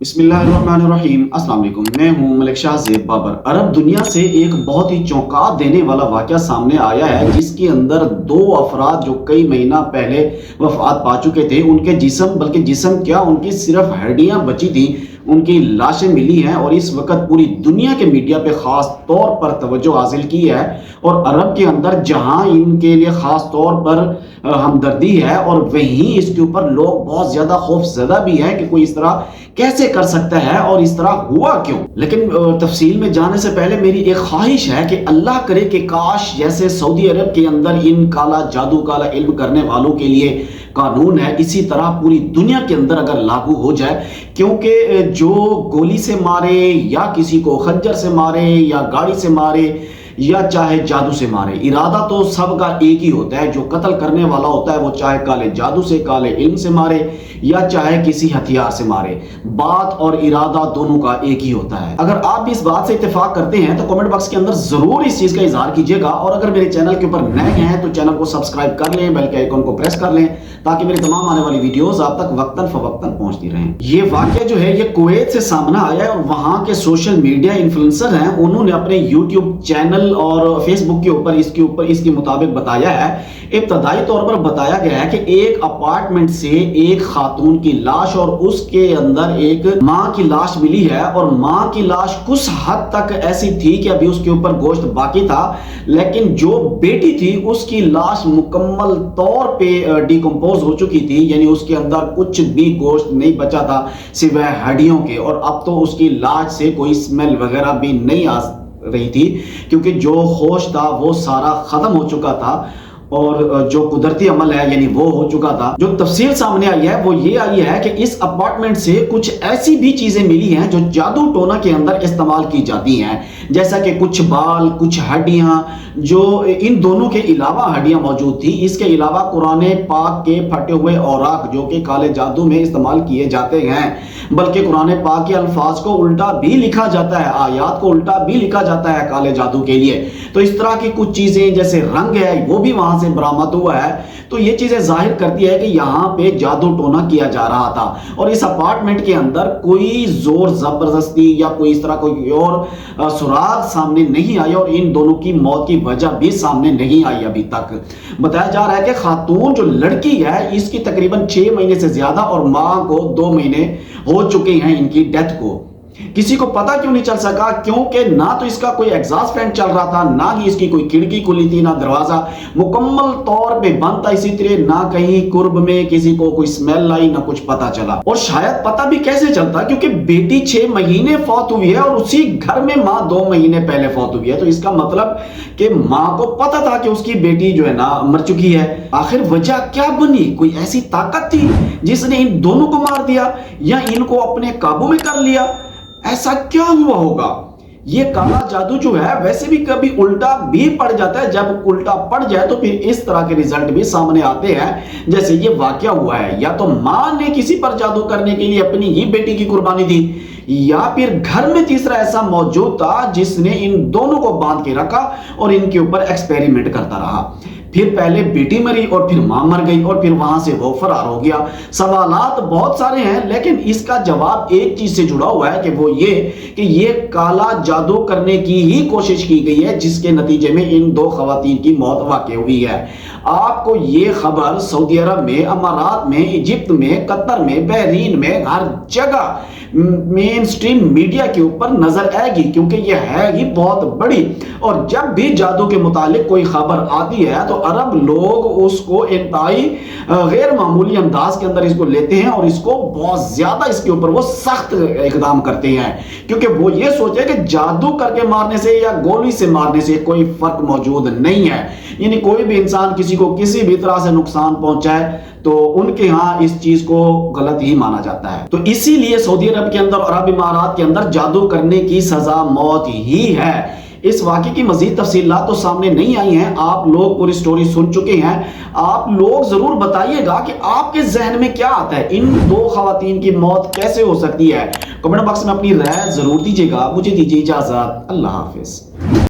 بسم اللہ الرحمن الرحیم۔ السلام علیکم، میں ہوں ملک شاہ زیب بابر۔ عرب دنیا سے ایک بہت ہی چونکا دینے والا واقعہ سامنے آیا ہے، جس کے اندر دو افراد جو کئی مہینہ پہلے وفات پا چکے تھے، ان کے جسم، بلکہ جسم کیا، ان کی صرف ہڈیاں بچی تھیں، ان کی لاشیں ملی ہیں، اور اس وقت پوری دنیا کے میڈیا پہ خاص طور پر توجہ حاصل کی ہے، اور عرب کے اندر جہاں ان کے لیے خاص طور پر ہمدردی ہے، اور وہیں اس کے اوپر لوگ بہت زیادہ خوف زدہ بھی ہیں کہ کوئی اس طرح کیسے کر سکتا ہے اور اس طرح ہوا کیوں۔ لیکن تفصیل میں جانے سے پہلے میری ایک خواہش ہے کہ اللہ کرے کہ کاش جیسے سعودی عرب کے اندر ان کالا جادو، کالا علم کرنے والوں کے لیے قانون ہے، اسی طرح پوری دنیا کے اندر اگر لاگو ہو جائے، کیونکہ جو گولی سے مارے یا کسی کو خنجر سے مارے یا گاڑی سے مارے یا چاہے جادو سے مارے، ارادہ تو سب کا ایک ہی ہوتا ہے۔ جو قتل کرنے والا ہوتا ہے وہ چاہے کالے جادو سے، کالے علم سے مارے یا چاہے کسی ہتھیار سے مارے، بات اور ارادہ دونوں کا ایک ہی ہوتا ہے۔ اگر آپ بھی اس بات سے اتفاق کرتے ہیں تو کمنٹ باکس کے اندر ضرور اس چیز کا اظہار کیجئے گا، اور اگر میرے چینل کے اوپر نئے ہیں تو چینل کو سبسکرائب کر لیں، بیل کے آئیکن کو پریس کر لیں، تاکہ میری تمام آنے والی ویڈیوز آپ تک وقتاً فوقتاً پہنچتی رہیں۔ یہ واقعہ جو ہے یہ کویت سے سامنے آیا ہے، اور وہاں کے سوشل میڈیا انفلوئنسر ہیں، انہوں نے اپنے یوٹیوب چینل اور فیس بک کے اوپر اس کے مطابق بتایا ہے۔ ابتدائی طور پر بتایا گیا ہے کہ ایک اپارٹمنٹ سے ایک خاتون کی لاش اور اس کے اندر ایک ماں کی لاش ملی ہے، اور ماں کی لاش کچھ حد تک ایسی تھی کہ ابھی اس کے اوپر گوشت باقی تھا، لیکن جو بیٹی تھی اس کی لاش مکمل طور پہ ڈیکمپوز ہو چکی تھی، یعنی اس کے اندر کچھ بھی گوشت نہیں بچا تھا سوائے ہڈیوں کے، اور اب تو اس کی لاش سے کوئی اسمیل وغیرہ بھی نہیں آ رہی تھی، کیونکہ جو ہوش تھا وہ سارا ختم ہو چکا تھا، اور جو قدرتی عمل ہے یعنی وہ ہو چکا تھا۔ جو تفصیل سامنے آئی ہے وہ یہ آئی ہے کہ اس اپارٹمنٹ سے کچھ ایسی بھی چیزیں ملی ہیں جو جادو ٹونا کے اندر استعمال کی جاتی ہیں، جیسا کہ کچھ بال، کچھ ہڈیاں، جو ان دونوں کے علاوہ ہڈیاں موجود تھی۔ اس کے علاوہ قرآن پاک کے پھٹے ہوئے اوراق جو کہ کالے جادو میں استعمال کیے جاتے ہیں، بلکہ قرآن پاک کے الفاظ کو الٹا بھی لکھا جاتا ہے، آیات کو الٹا بھی لکھا جاتا ہے کالے جادو کے لیے۔ تو اس طرح کی کچھ چیزیں جیسے رنگ ہے وہ بھی وہاں سے برآمد ہوا ہے، تو یہ چیزیں ظاہر کرتی ہے کہ یہاں پہ جادو ٹونا کیا جا رہا تھا، اور اس اپارٹمنٹ کے اندر کوئی زور زبردستی یا کوئی اس طرح کوئی اور سراغ سامنے نہیں آیا، اور ان دونوں کی موت کی وجہ بھی سامنے نہیں آئی ابھی تک۔ بتایا جا رہا ہے کہ خاتون جو لڑکی ہے اس کی تقریباً 6 مہینے سے زیادہ، اور ماں کو 2 مہینے ہو چکے ہیں ان کی ڈیتھ کو۔ کسی کو پتا کیوں نہیں چل سکا؟ کیونکہ نہ تو اس کا کوئی ایگزاسٹ فین چل رہا تھا، نہ ہی اس کی کوئی کھڑکی کھلی تھی، نہ دروازہ مکمل طور پہ بند تھا، اسی طرح نہ کہیں قرب میں کسی کو کوئی سمیل آئی، نہ کچھ پتا چلا۔ اور شاید پتا بھی کیسے چلتا، کیونکہ بیٹی 6 مہینے فوت ہوئی ہے، اور اسی گھر میں ماں 2 مہینے پہلے فوت ہوئی ہے، تو اس کا مطلب کہ ماں کو پتا تھا کہ اس کی بیٹی جو ہے نا مر چکی ہے۔ آخر وجہ کیا بنی؟ کوئی ایسی طاقت تھی جس نے ان دونوں کو مار دیا یا ان کو اپنے قابو میں کر لیا؟ ایسا کیا ہوا ہوگا؟ یہ کالا جادو جو ہے ویسے بھی کبھی الٹا بھی پڑ جاتا ہے، جب الٹا پڑ جائے تو پھر اس طرح کے ریزلٹ بھی سامنے آتے ہیں، جیسے یہ واقعہ ہوا ہے۔ یا تو ماں نے کسی پر جادو کرنے کے لیے اپنی ہی بیٹی کی قربانی دی، یا پھر گھر میں تیسرا ایسا موجود تھا جس نے ان دونوں کو باندھ کے رکھا اور ان کے اوپر ایکسپیریمنٹ کرتا رہا۔ پھر پہلے بیٹی مری اور پھر ماں مر گئی، اور پھر وہاں سے وہ فرار ہو گیا۔ سوالات بہت سارے ہیں، لیکن اس کا جواب ایک چیز سے جڑا ہوا ہے کہ وہ یہ کہ یہ کالا جادو کرنے کی ہی کوشش کی گئی ہے، جس کے نتیجے میں ان 2 خواتین کی موت واقع ہوئی ہے۔ آپ کو یہ خبر سعودی عرب میں، امارات میں، ایجپٹ میں، قطر میں، بحرین میں، ہر جگہ مین سٹریم میڈیا کے اوپر نظر آئے گی، کیونکہ یہ ہے ہی بہت بڑی۔ اور جب بھی جادو کے متعلق کوئی خبر آتی ہے تو عرب لوگ اس کو انتہائی غیر معمولی انداز کے اندر اس کو لیتے ہیں، اور اس کو بہت زیادہ اس کے اوپر وہ سخت اقدام کرتے ہیں، کیونکہ وہ یہ سوچے کہ جادو کر کے مارنے سے یا گولی سے مارنے سے کوئی فرق موجود نہیں ہے، یعنی کوئی بھی انسان کسی کو کسی بھی طرح سے نقصان پہنچائے تو ان کے ہاں اس چیز کو غلط ہی مانا جاتا ہے۔ تو اسی لیے سعودی عرب کے اندر اور عرب امارات کے اندر جادو کرنے کی سزا موت ہی ہے۔ اس واقعے کی مزید تفصیلات تو سامنے نہیں آئی ہیں، آپ لوگ پوری سٹوری سن چکے ہیں۔ آپ لوگ ضرور بتائیے گا کہ آپ کے ذہن میں کیا آتا ہے، ان 2 خواتین کی موت کیسے ہو سکتی ہے؟ کمنٹ باکس میں اپنی رائے ضرور دیجیے گا۔ مجھے دیجیے اجازت، اللہ حافظ۔